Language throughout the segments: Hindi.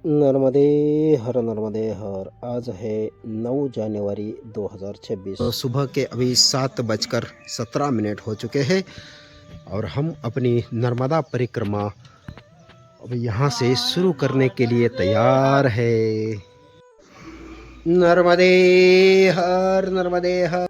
नर्मदे नर्मदे हर। आज है 9 जनवरी 2026। सुबह के अभी 7:17 हो चुके हैं और हम अपनी नर्मदा परिक्रमा अब यहाँ से शुरू करने के लिए तैयार है। नर्मदे हर नर्मदे हर।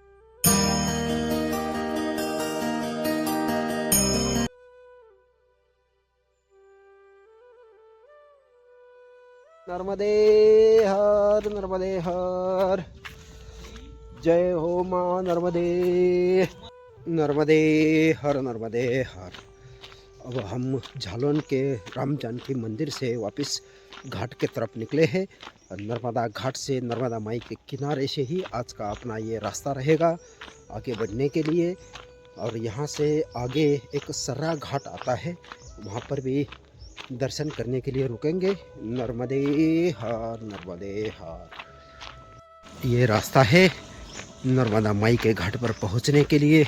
नर्मदे नर्मदे हर। जय हो माँ नर्मदे। नर्मदे हर नर्मदे हर। अब हम झालोन के राम जानकी मंदिर से वापस घाट के तरफ निकले हैं और नर्मदा घाट से नर्मदा माई के किनारे से ही आज का अपना ये रास्ता रहेगा आगे बढ़ने के लिए। और यहाँ से आगे एक सर्रा घाट आता है, वहाँ पर भी दर्शन करने के लिए रुकेंगे। नर्मदे हर नर्मदे हर। ये रास्ता है नर्मदा माई के घाट पर पहुंचने के लिए।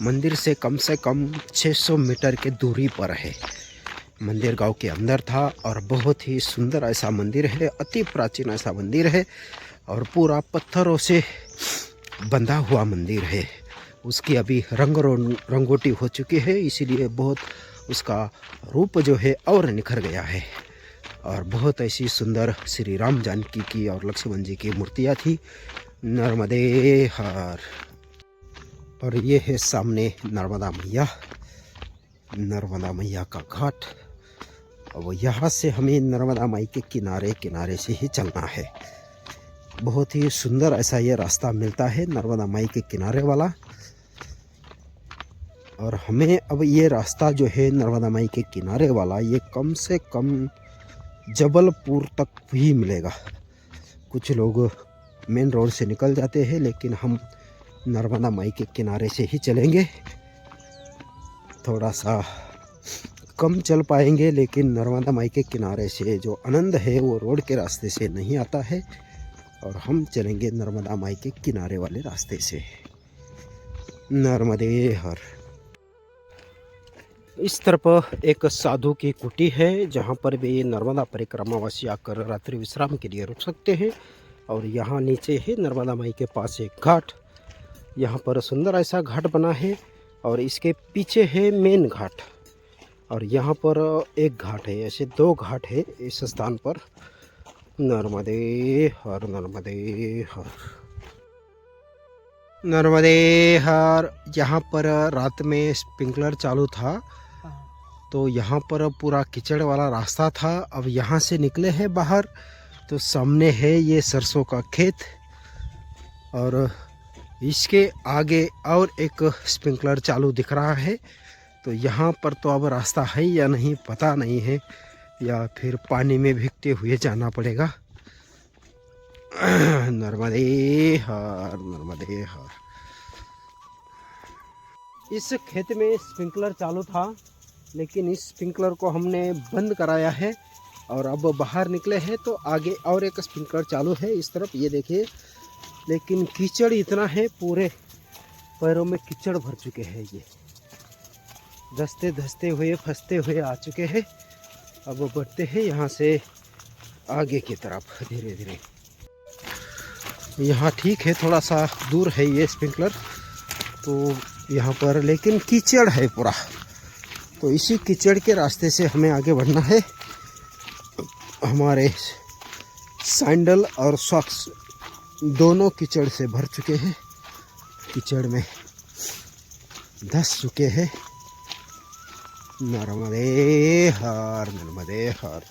मंदिर से कम 600 मीटर के दूरी पर है। मंदिर गांव के अंदर था और बहुत ही सुंदर ऐसा मंदिर है, अति प्राचीन ऐसा मंदिर है और पूरा पत्थरों से बंधा हुआ मंदिर है। उसकी अभी रंगोटी हो चुकी है, इसीलिए बहुत उसका रूप जो है और निखर गया है। और बहुत ऐसी सुंदर श्री राम जानकी की और लक्ष्मण जी की मूर्तियाँ थी। नर्मदे हर। और ये है सामने नर्मदा मैया, नर्मदा मैया का घाट। और यहाँ से हमें नर्मदा माई के किनारे किनारे से ही चलना है। बहुत ही सुंदर ऐसा ये रास्ता मिलता है नर्मदा माई के किनारे वाला। और हमें अब ये रास्ता जो है नर्मदा माई के किनारे वाला, ये कम से कम जबलपुर तक ही मिलेगा। कुछ लोग मेन रोड से निकल जाते हैं, लेकिन हम नर्मदा माई के किनारे से ही चलेंगे। थोड़ा सा कम चल पाएंगे, लेकिन नर्मदा माई के किनारे से जो आनंद है वो रोड के रास्ते से नहीं आता है और हम चलेंगे नर्मदा माई के किनारे वाले रास्ते से। नर्मदे हर। इस तरफ एक साधु की कुटी है, जहाँ पर भी नर्मदा परिक्रमावासी आकर रात्रि विश्राम के लिए रुक सकते हैं। और यहाँ नीचे है नर्मदा माई के पास एक घाट। यहाँ पर सुंदर ऐसा घाट बना है और इसके पीछे है मेन घाट। और यहाँ पर एक घाट है, ऐसे 2 घाट है इस स्थान पर। नर्मदे हर नर्मदे हर। नर्मदे हर। यहाँ पर रात में स्प्रिंकलर चालू था, तो यहाँ पर पूरा कीचड़ वाला रास्ता था। अब यहाँ से निकले हैं बाहर, तो सामने है ये सरसों का खेत और इसके आगे और एक स्प्रिंकलर चालू दिख रहा है। तो यहाँ पर तो अब रास्ता है या नहीं पता नहीं है, या फिर पानी में भीगते हुए जाना पड़ेगा। नर्मदे हर नर्मदे हर। इस खेत में स्प्रिंकलर चालू था, लेकिन इस स्प्रिंकलर को हमने बंद कराया है और अब बाहर निकले हैं तो आगे और एक स्प्रिंकलर चालू है इस तरफ, ये देखिए। लेकिन कीचड़ इतना है, पूरे पैरों में कीचड़ भर चुके हैं। ये धसते धसते हुए फंसते हुए आ चुके हैं। अब बढ़ते हैं यहाँ से आगे की तरफ धीरे धीरे। यहाँ ठीक है, थोड़ा सा दूर है ये स्प्रिंकलर तो यहाँ पर, लेकिन कीचड़ है पूरा। तो इसी कीचड़ के रास्ते से हमें आगे बढ़ना है। हमारे सैंडल और सॉक्स दोनों कीचड़ से भर चुके हैं, कीचड़ में धस चुके हैं। नर्मदे हर नर्मदे हर।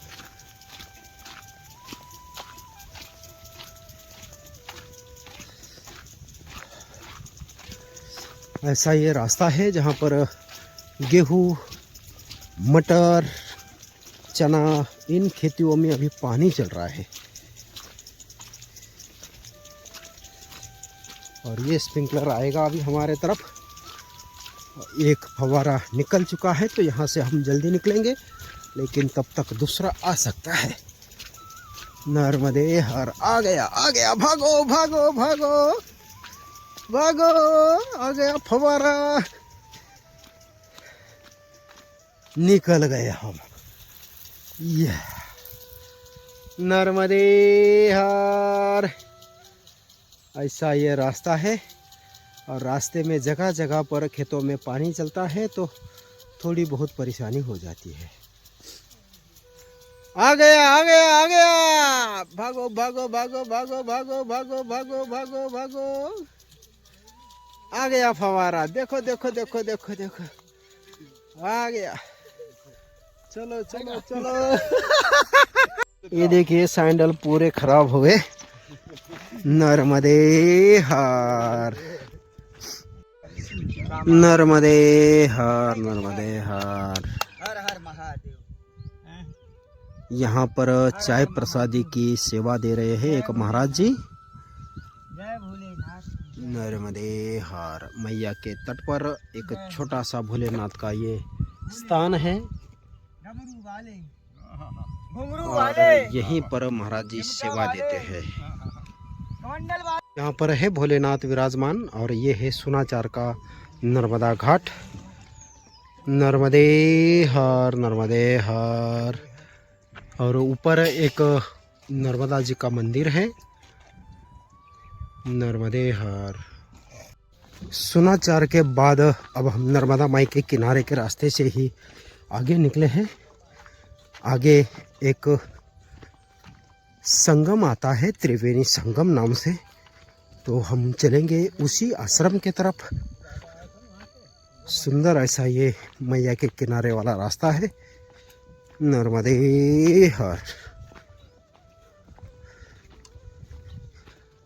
ऐसा ये रास्ता है जहाँ पर गेहूँ, मटर, चना, इन खेतियों में अभी पानी चल रहा है। और ये स्प्रिंकलर आएगा अभी हमारे तरफ। एक फव्वारा निकल चुका है, तो यहाँ से हम जल्दी निकलेंगे, लेकिन तब तक दूसरा आ सकता है। नर्मदे हर। आ गया आ गया, भागो भागो भागो भागो, आ गया फव्वारा। निकल गए हम। नर्मदे हर। ऐसा ये रास्ता है और रास्ते में जगह जगह पर खेतों में पानी चलता है तो थोड़ी बहुत परेशानी हो जाती है। आ गया आ गया आ गया, भागो भागो भागो भागो भागो भागो भागो भागो भागो। आ गया फवारा, देखो देखो देखो देखो देखो, आ गया। चलो चलो चलो। ये देखिए सैंडल पूरे खराब हो गए। नर्मदे हर, नर्मदे हर, नर्मदे हर। हर हर महादेव। यहाँ पर चाय प्रसादी की सेवा दे रहे हैं एक महाराज जी। जय भोलेनाथ। नर्मदे हर। मैया के तट पर एक छोटा सा भोलेनाथ का ये स्थान है और यहीं पर महाराज जी सेवा देते हैं। यहाँ पर है भोलेनाथ विराजमान और ये है सुनाचार का नर्मदा घाट। नर्मदे हर, नर्मदे हर। और ऊपर एक नर्मदा जी का मंदिर है। नर्मदे हर। सुनाचार के बाद अब हम नर्मदा माई के किनारे के रास्ते से ही आगे निकले हैं। आगे एक संगम आता है त्रिवेणी संगम नाम से, तो हम चलेंगे उसी आश्रम के तरफ। सुंदर ऐसा ये मैया के किनारे वाला रास्ता है। नर्मदे हर।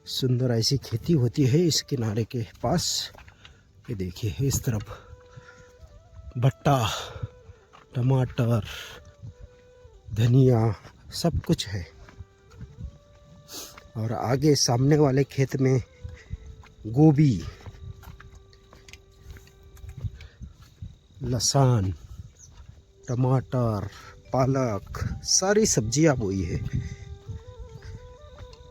सुंदर ऐसी खेती होती है इस किनारे के पास। ये देखिए इस तरफ भट्टा, टमाटर, धनिया सब कुछ है। और आगे सामने वाले खेत में गोभी, लहसुन, टमाटर, पालक, सारी सब्जियां बोई है।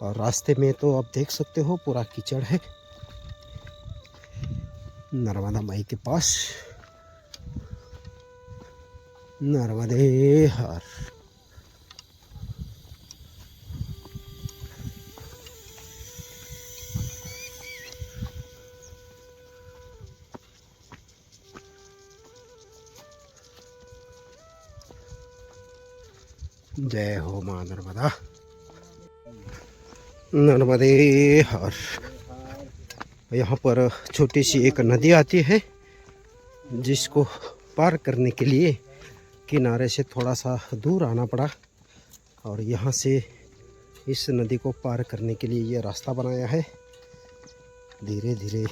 और रास्ते में तो आप देख सकते हो पूरा कीचड़ है। नर्मदा माई के पास। नर्मदे हर। जय हो मां नर्मदा। नर्मदे हर। यहाँ पर छोटी सी एक नदी आती है जिसको पार करने के लिए किनारे से थोड़ा सा दूर आना पड़ा। और यहाँ से इस नदी को पार करने के लिए ये रास्ता बनाया है। धीरे धीरे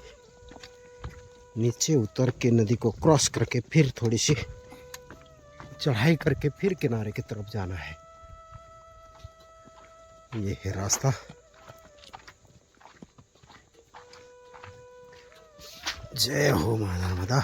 नीचे उतर के नदी को क्रॉस करके फिर थोड़ी सी चढ़ाई करके फिर किनारे की तरफ जाना है। ये है रास्ता। जय हो मां नर्मदा।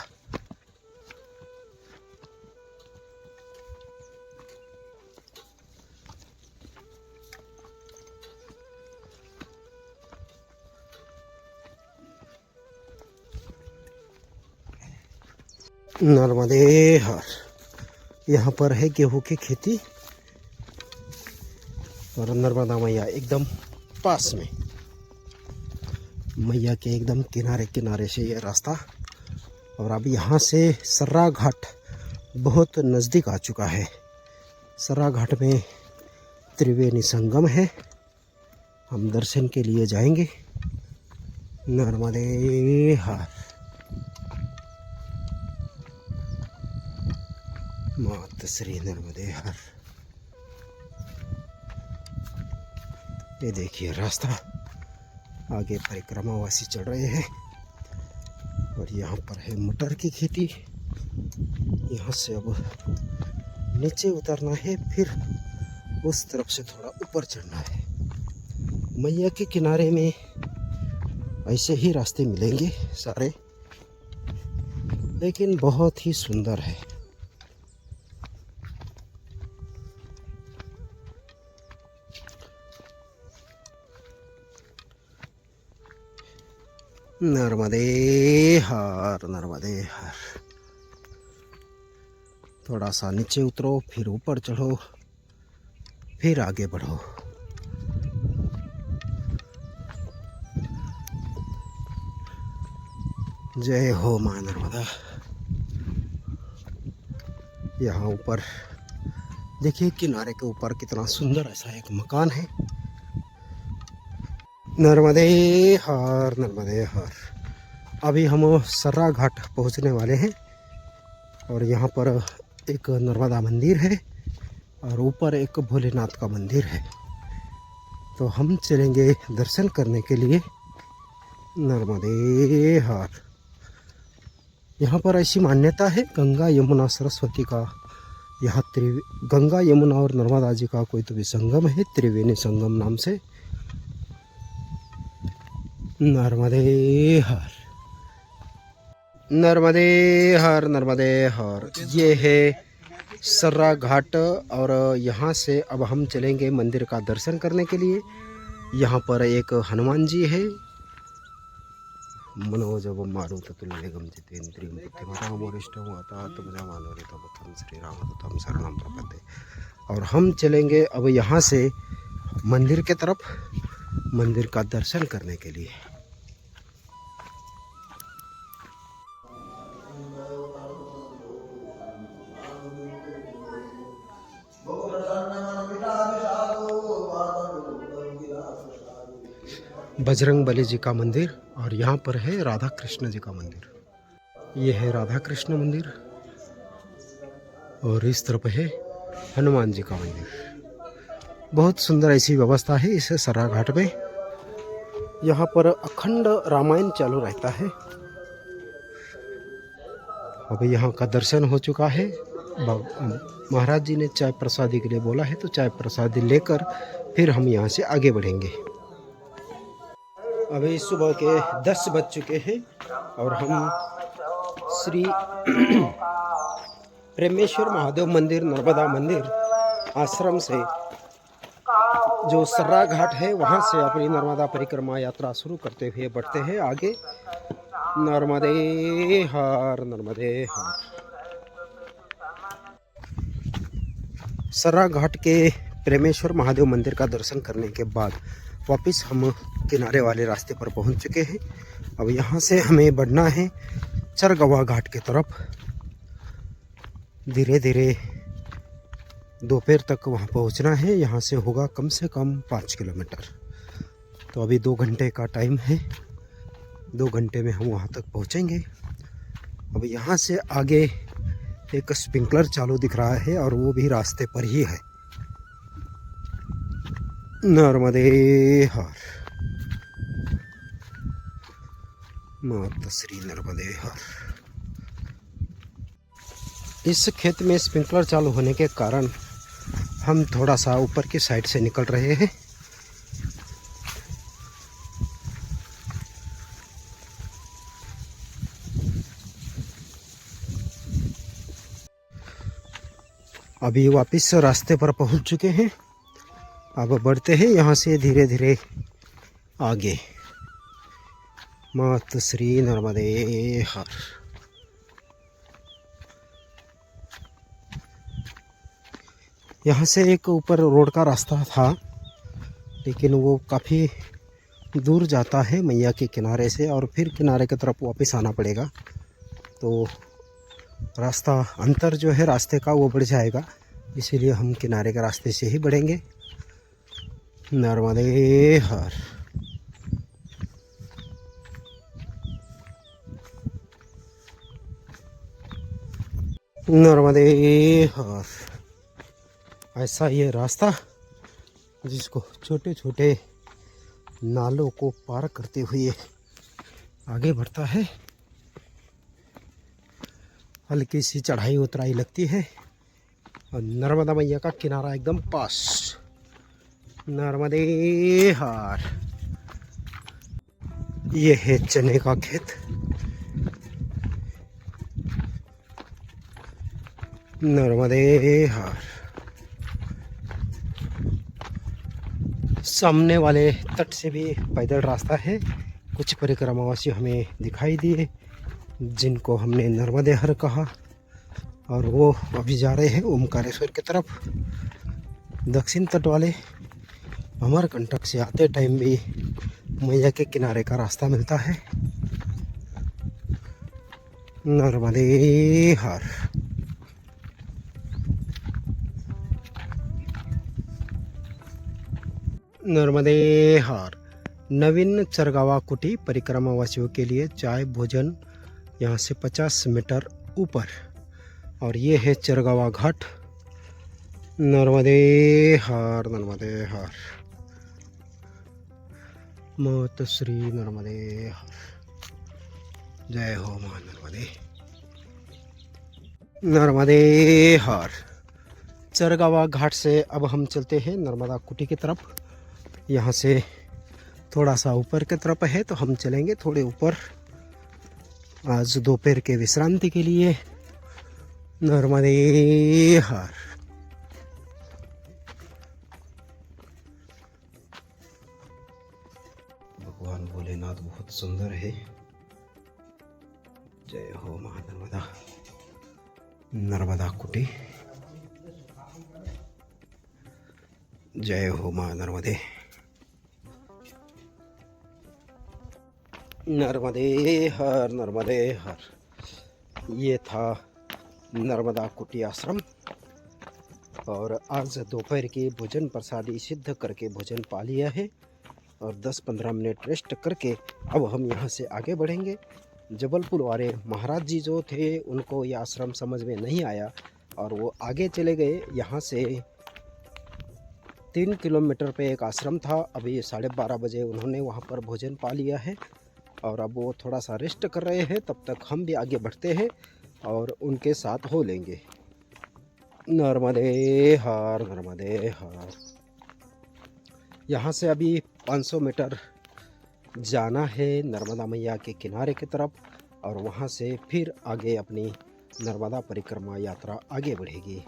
नर्मदे हर। यहाँ पर है गेहूं की खेती और नर्मदा मैया एकदम पास में। मैया के एकदम किनारे किनारे से ये रास्ता। और अब यहाँ से सर्रा घाट बहुत नज़दीक आ चुका है। सर्रा घाट में त्रिवेणी संगम है, हम दर्शन के लिए जाएंगे। नर्मदे हर। मात श्री नर्मदे हर। ये देखिए रास्ता। आगे परिक्रमावासी चढ़ रहे हैं और यहाँ पर है मटर की खेती। यहाँ से अब नीचे उतरना है, फिर उस तरफ से थोड़ा ऊपर चढ़ना है। मैया के किनारे में ऐसे ही रास्ते मिलेंगे सारे, लेकिन बहुत ही सुंदर है। नर्मदे हर, नर्मदे हर। थोड़ा सा नीचे उतरो फिर ऊपर चढ़ो। फिर आगे बढ़ो। जय हो मां नर्मदा। यहाँ ऊपर देखिए किनारे के ऊपर कितना सुंदर ऐसा एक मकान है। नर्मदे हर नर्मदे हर। अभी हम सर्रा घाट पहुँचने वाले हैं और यहाँ पर एक नर्मदा मंदिर है और ऊपर एक भोलेनाथ का मंदिर है। तो हम चलेंगे दर्शन करने के लिए। नर्मदे हर। यहाँ पर ऐसी मान्यता है गंगा यमुना सरस्वती का, यहाँ गंगा यमुना और नर्मदा जी का कोई तो भी संगम है, त्रिवेणी संगम नाम से। नर्मदे हर नर्मदे हर नर्मदे हर। ये है सर्रा घाट और यहाँ से अब हम चलेंगे मंदिर का दर्शन करने के लिए। यहाँ पर एक हनुमान जी है। मनोजव मारुततुल्यवेगं जितेन्द्रियं बुद्धिमतां वरिष्ठं वातात्मजां मानवरितं श्रीरामदूतं शरणं प्रपद्ये। और हम चलेंगे अब यहाँ से मंदिर के तरफ, मंदिर का दर्शन करने के लिए। बजरंग बली जी का मंदिर और यहाँ पर है राधा कृष्ण जी का मंदिर। ये है राधा कृष्ण मंदिर और इस तरफ है हनुमान जी का मंदिर। बहुत सुंदर ऐसी व्यवस्था है इस सर्रा घाट में। यहाँ पर अखंड रामायण चालू रहता है। अभी यहाँ का दर्शन हो चुका है। महाराज जी ने चाय प्रसादी के लिए बोला है, तो चाय प्रसादी लेकर फिर हम यहाँ से आगे बढ़ेंगे। अभी सुबह के 10 बज चुके हैं और हम श्री प्रेमेश्वर महादेव मंदिर नर्मदा मंदिर आश्रम से जो सर्रा घाट है वहाँ से अपनी नर्मदा परिक्रमा यात्रा शुरू करते हुए बढ़ते हैं आगे। नर्मदे हर नर्मदे हर। सर्रा घाट के प्रेमेश्वर महादेव मंदिर का दर्शन करने के बाद वापस हम किनारे वाले रास्ते पर पहुंच चुके हैं। अब यहाँ से हमें बढ़ना है चरगवा घाट की तरफ। धीरे धीरे दोपहर तक वहाँ पहुँचना है। यहाँ से होगा कम से कम 5 किलोमीटर। तो अभी 2 घंटे का टाइम है, 2 घंटे में हम वहाँ तक पहुँचेंगे। अब यहाँ से आगे एक स्प्रिंकलर चालू दिख रहा है और वो भी रास्ते पर ही है। नर्मदे हर माता श्री नर्मदे हर। इस खेत में स्प्रिंकलर चालू होने के कारण हम थोड़ा सा ऊपर की साइड से निकल रहे हैं। अभी वापस रास्ते पर पहुंच चुके हैं। अब बढ़ते हैं यहाँ से धीरे धीरे आगे। मात श्री नर्मदे हर। यहाँ से एक ऊपर रोड का रास्ता था, लेकिन वो काफ़ी दूर जाता है मैया के किनारे से और फिर किनारे की तरफ वापस आना पड़ेगा। तो रास्ता अंतर जो है रास्ते का वो बढ़ जाएगा, इसीलिए हम किनारे के रास्ते से ही बढ़ेंगे। नर्मदे हर। नर्मदे हर। ऐसा ये रास्ता जिसको छोटे छोटे नालों को पार करते हुए आगे बढ़ता है। हल्की सी चढ़ाई उतराई लगती है और नर्मदा मैया का किनारा एकदम पास। नर्मदे हर। ये है चने का खेत। नर्मदे हर। सामने वाले तट से भी पैदल रास्ता है। कुछ परिक्रमावासी हमें दिखाई दिए जिनको हमने नर्मदे हर कहा और वो अभी जा रहे हैं ओमकारेश्वर की तरफ। दक्षिण तट वाले अमरकंटक से आते टाइम भी मैया के किनारे का रास्ता मिलता है। नर्मदे हर। नर्मदे हर। नवीन चरगावा कुटी परिक्रमा वासियों के लिए चाय भोजन यहाँ से 50 मीटर ऊपर। और ये है चरगावा घाट। नर्मदे हर नर्मदे हर। मात श्री नर्मदे हर। जय हो मां नर्मदे। नर्मदे हर। चरगावा घाट से अब हम चलते हैं नर्मदा कुटी की तरफ। यहाँ से थोड़ा सा ऊपर की तरफ है तो हम चलेंगे थोड़े ऊपर आज दोपहर के विश्रांति के लिए। नर्मदे हर। भगवान भोलेनाथ बहुत सुंदर है। जय हो मां नर्मदा। नर्मदा कुटी। जय हो मां नर्मदे। नर्मदे हर नर्मदे हर। ये था नर्मदा कुटी आश्रम। और आज दोपहर की भोजन प्रसादी सिद्ध करके भोजन पा लिया है और 10-15 मिनट रेस्ट करके अब हम यहाँ से आगे बढ़ेंगे। जबलपुर वाले महाराज जी जो थे उनको ये आश्रम समझ में नहीं आया और वो आगे चले गए। यहाँ से 3 किलोमीटर पे एक आश्रम था। अभी 12:30 बजे उन्होंने वहाँ पर भोजन पा लिया है और अब वो थोड़ा सा रेस्ट कर रहे हैं। तब तक हम भी आगे बढ़ते हैं और उनके साथ हो लेंगे। नर्मदे हर नर्मदे हर। यहाँ से अभी 500 मीटर जाना है नर्मदा मैया के किनारे की तरफ और वहाँ से फिर आगे अपनी नर्मदा परिक्रमा यात्रा आगे बढ़ेगी।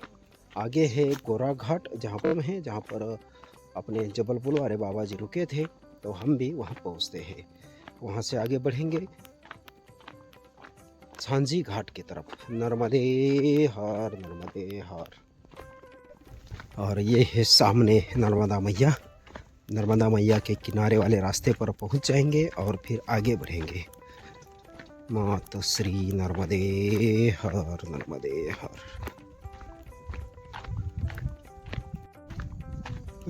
आगे है गोरा घाट जहाँ पर है, जहाँ पर अपने जबलपुर वाले बाबा जी रुके थे तो हम भी वहाँ पहुँचते हैं। वहाँ से आगे बढ़ेंगे झांझी घाट की तरफ। नर्मदे हर नर्मदे हर। और ये है सामने नर्मदा मैया। नर्मदा मैया के किनारे वाले रास्ते पर पहुँच जाएंगे और फिर आगे बढ़ेंगे। मात श्री नर्मदे हर नर्मदे हर।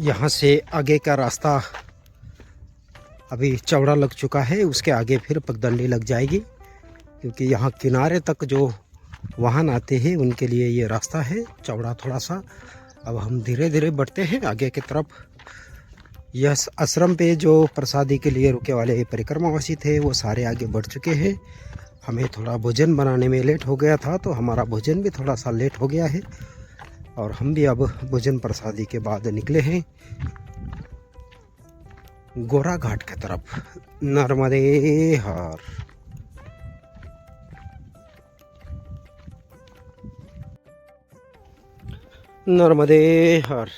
यहाँ से आगे का रास्ता अभी चौड़ा लग चुका है। उसके आगे फिर पगडंडी लग जाएगी क्योंकि यहाँ किनारे तक जो वाहन आते हैं उनके लिए ये रास्ता है चौड़ा थोड़ा सा। अब हम धीरे धीरे बढ़ते हैं आगे की तरफ। यह आश्रम पे जो प्रसादी के लिए रुके वाले परिक्रमावासी थे वो सारे आगे बढ़ चुके हैं। हमें थोड़ा भोजन बनाने में लेट हो गया था तो हमारा भोजन भी थोड़ा सा लेट हो गया है और हम भी अब भोजन प्रसादी के बाद निकले हैं गोरा घाट की तरफ। नर्मदे हर। नर्मदे हर।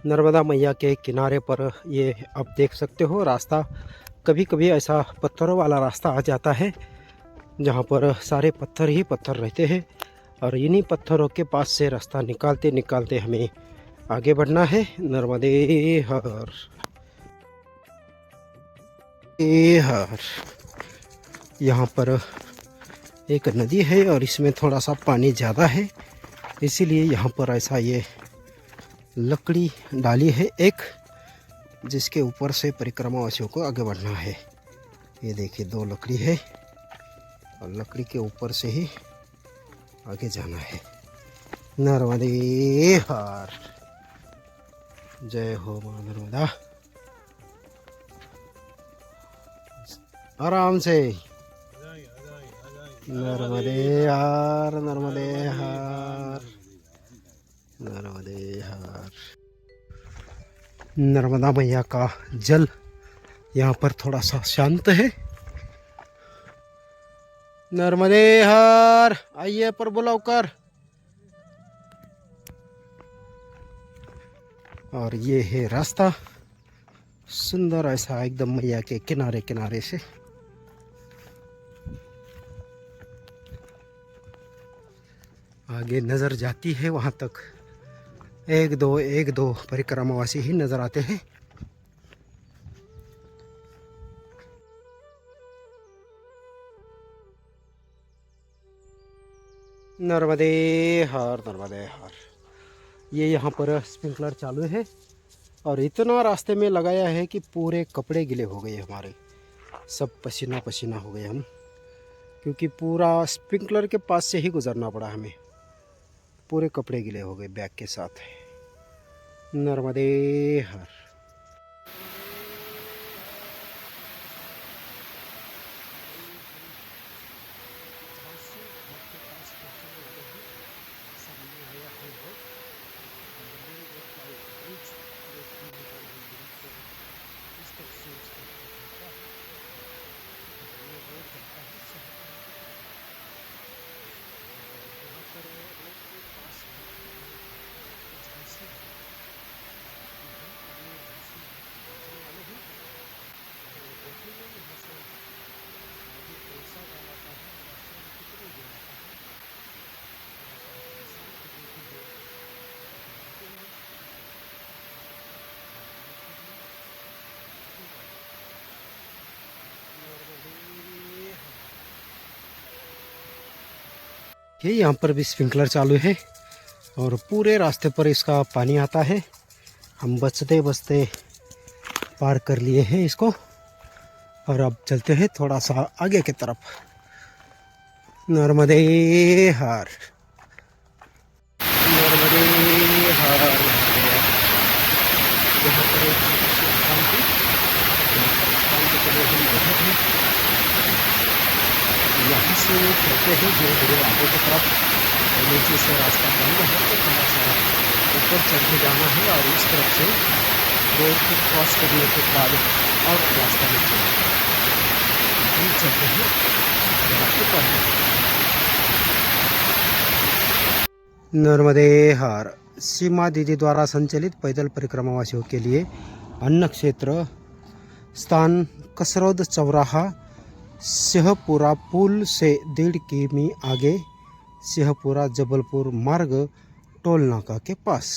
नर्मदा मैया के किनारे पर ये आप देख सकते हो रास्ता। कभी कभी ऐसा पत्थरों वाला रास्ता आ जाता है जहाँ पर सारे पत्थर ही पत्थर रहते हैं और इन्हीं पत्थरों के पास से रास्ता निकालते निकालते हमें आगे बढ़ना है। नर्मदे हर हर। यहाँ पर एक नदी है और इसमें थोड़ा सा पानी ज़्यादा है इसीलिए यहाँ पर ऐसा ये लकड़ी डाली है एक जिसके ऊपर से परिक्रमावासियों को आगे बढ़ना है। ये देखिए 2 लकड़ी है और लकड़ी के ऊपर से ही आगे जाना है। नर्मदे हर। जय हो मां नर्मदा। आराम से। नर्मदे हर नर्मदे हर नर्मदे हर। नर्मदा मैया का जल यहाँ पर थोड़ा सा शांत है। नर्मदे हर। आइए पर बुलाओ कर। और ये है रास्ता सुंदर ऐसा एकदम मैया के किनारे किनारे से। आगे नज़र जाती है वहाँ तक एक दो परिक्रमावासी ही नजर आते हैं। नर्मदे हर, नर्मदे हर। ये यहाँ पर स्प्रिंकलर चालू है और इतना रास्ते में लगाया है कि पूरे कपड़े गीले हो गए हमारे, सब पसीना पसीना हो गए हम, क्योंकि पूरा स्प्रिंकलर के पास से ही गुजरना पड़ा हमें। पूरे कपड़े गीले हो गए बैग के साथ। नर्मदे हर। ये यहाँ पर भी स्प्रिंकलर चालू है और पूरे रास्ते पर इसका पानी आता है। हम बचते बचते पार कर लिए हैं इसको और अब चलते हैं थोड़ा सा आगे की तरफ। नर्मदे हर, नर्मदे हर। यहाँ पर यहाँ से चलते हैं धीरे धीरे आगे की तरफ। नीचे से रास्ता बंद है तो थोड़ा सा ऊपर चढ़ के जाना है और इस तरफ से रोड को क्रॉस करने के बाद और रास्ता निकलेगा। हम चलते हैं ऊपर। नर्मदे हर। सीमा दीदी द्वारा संचालित पैदल परिक्रमावासियों के लिए अन्न क्षेत्र स्थान कसरौद चौराहा, सिंहपुरा पुल से 1.5 किमी आगे, सिंहपुरा जबलपुर मार्ग टोल नाका के पास।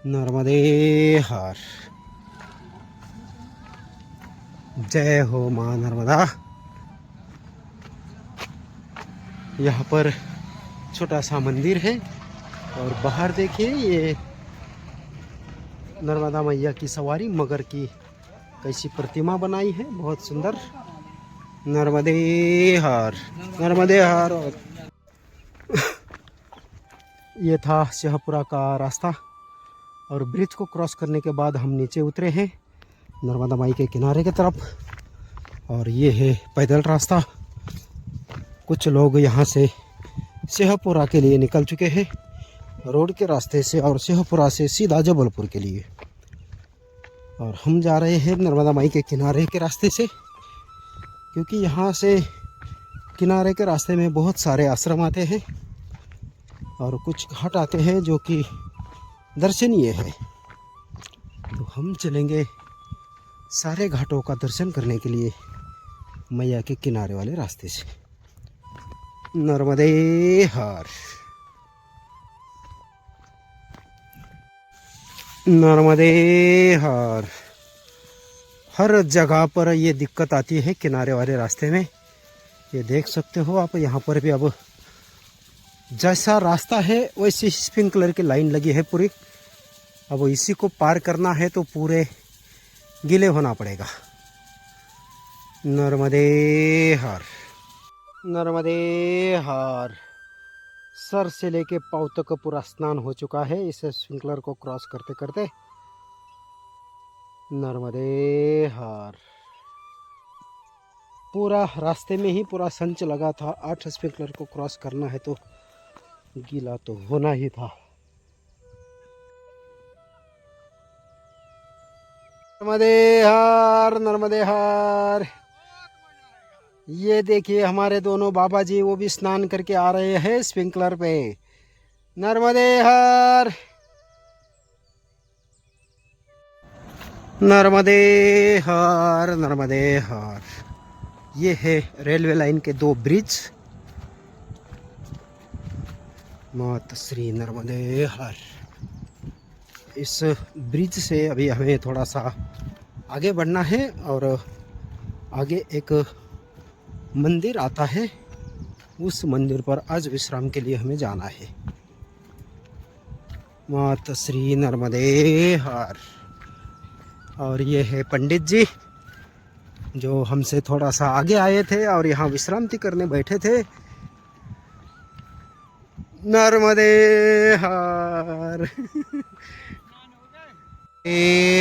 नर्मदे हर। जय हो माँ नर्मदा। यहाँ पर छोटा सा मंदिर है और बाहर देखिए ये नर्मदा मैया की सवारी मगर की कैसी प्रतिमा बनाई है, बहुत सुंदर। नर्मदे हर, नर्मदे हर। ये था सिंहपुरा का रास्ता और ब्रिज को क्रॉस करने के बाद हम नीचे उतरे हैं नर्मदा माई के किनारे की तरफ। और ये है पैदल रास्ता। कुछ लोग यहाँ से सिंहपुरा के लिए निकल चुके हैं रोड के रास्ते से और सिंहपुरा से सीधा जबलपुर के लिए। और हम जा रहे हैं नर्मदा माई के किनारे के रास्ते से, क्योंकि यहाँ से किनारे के रास्ते में बहुत सारे आश्रम आते हैं और कुछ घाट आते हैं जो कि दर्शनीय है। तो हम चलेंगे सारे घाटों का दर्शन करने के लिए मैया के किनारे वाले रास्ते से। नर्मदे हर, नर्मदे हर। हर जगह पर ये दिक्कत आती है किनारे वाले रास्ते में। ये देख सकते हो आप, यहाँ पर भी अब जैसा रास्ता है वैसी स्प्रिंकलर की लाइन लगी है पूरी। अब इसी को पार करना है तो पूरे गीले होना पड़ेगा। नर्मदे हर, नर्मदे हर। सर से लेके पाँव तक पूरा स्नान हो चुका है इस स्प्रिंकलर को क्रॉस करते करते। नर्मदे हर। पूरा रास्ते में ही पूरा संच लगा था। 8 स्प्रिंकलर को क्रॉस करना है तो गीला तो होना ही था। नर्मदे हर, नर्मदे हर। ये देखिए हमारे दोनों बाबा जी वो भी स्नान करके आ रहे हैं स्प्रिंकलर पे। नर्मदे हर, नर्मदे हर, नर्मदे हर। ये है रेलवे लाइन के 2 ब्रिज। मात श्री नर्मदे हर। इस ब्रिज से अभी हमें थोड़ा सा आगे बढ़ना है और आगे एक मंदिर आता है, उस मंदिर पर आज विश्राम के लिए हमें जाना है। मात श्री नर्मदे हर। और ये है पंडित जी जो हमसे थोड़ा सा आगे आए थे और यहाँ विश्रांति करने बैठे थे। नर्मदे हर।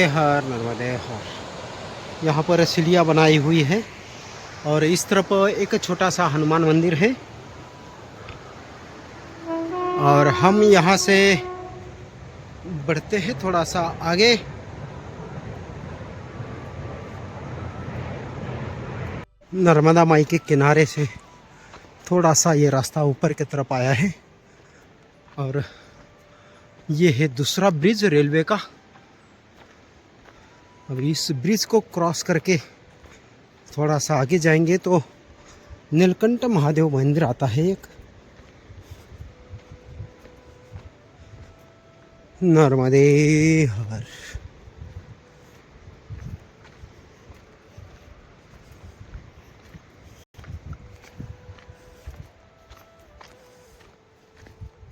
हर नर्मदे हर। यहाँ पर सीढ़ियाँ बनाई हुई है और इस तरफ एक छोटा सा हनुमान मंदिर है और हम यहाँ से बढ़ते हैं थोड़ा सा आगे। नर्मदा माई के किनारे से थोड़ा सा ये रास्ता ऊपर की तरफ आया है और ये है दूसरा ब्रिज रेलवे का। अब इस ब्रिज को क्रॉस करके थोड़ा सा आगे जाएंगे तो नीलकंठ महादेव मंदिर आता है एक। नर्मदे हर।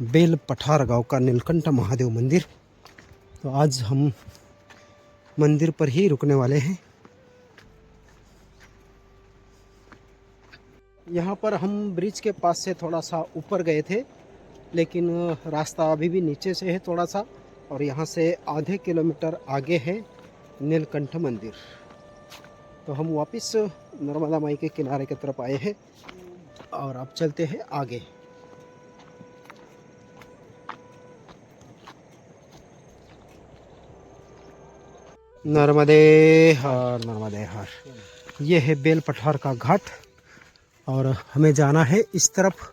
बेल पठार गांव का नीलकंठ महादेव मंदिर। तो आज हम मंदिर पर ही रुकने वाले हैं। यहाँ पर हम ब्रिज के पास से थोड़ा सा ऊपर गए थे, लेकिन रास्ता अभी भी नीचे से है थोड़ा सा, और यहाँ से आधे किलोमीटर आगे है नीलकंठ मंदिर। तो हम वापस नर्मदा माई के किनारे की तरफ आए हैं और अब चलते हैं आगे। नर्मदे हर नर्मदे हर। ये है बेल पठार का घाट और हमें जाना है इस तरफ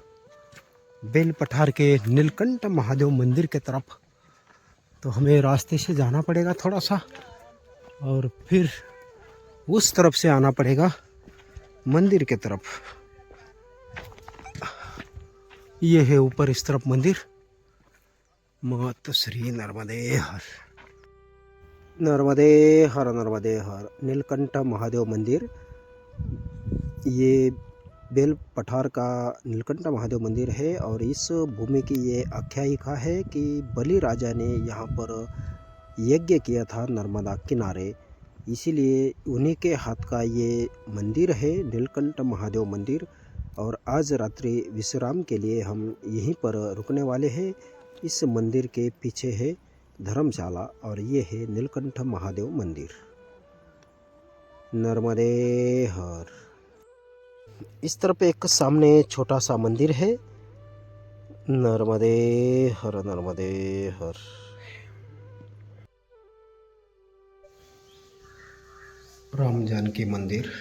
बेल पठार के नीलकंठ महादेव मंदिर के तरफ। तो हमें रास्ते से जाना पड़ेगा थोड़ा सा और फिर उस तरफ से आना पड़ेगा मंदिर के तरफ। ये है ऊपर इस तरफ मंदिर। मात श्री नर्मदे हर। नर्मदे हर नर्मदे हर। नीलकंठ महादेव मंदिर, ये बेल पठार का नीलकंठ महादेव मंदिर है और इस भूमि की ये आख्यायिका है कि बलि राजा ने यहाँ पर यज्ञ किया था नर्मदा किनारे, इसीलिए उन्हीं के हाथ का ये मंदिर है नीलकंठ महादेव मंदिर। और आज रात्रि विश्राम के लिए हम यहीं पर रुकने वाले हैं। इस मंदिर के पीछे है धर्मशाला और ये है नीलकंठ महादेव मंदिर। नर्मदे हर। इस तरफ एक सामने छोटा सा मंदिर है। नर्मदे हर नर्मदे हर। राम जानकी मंदिर।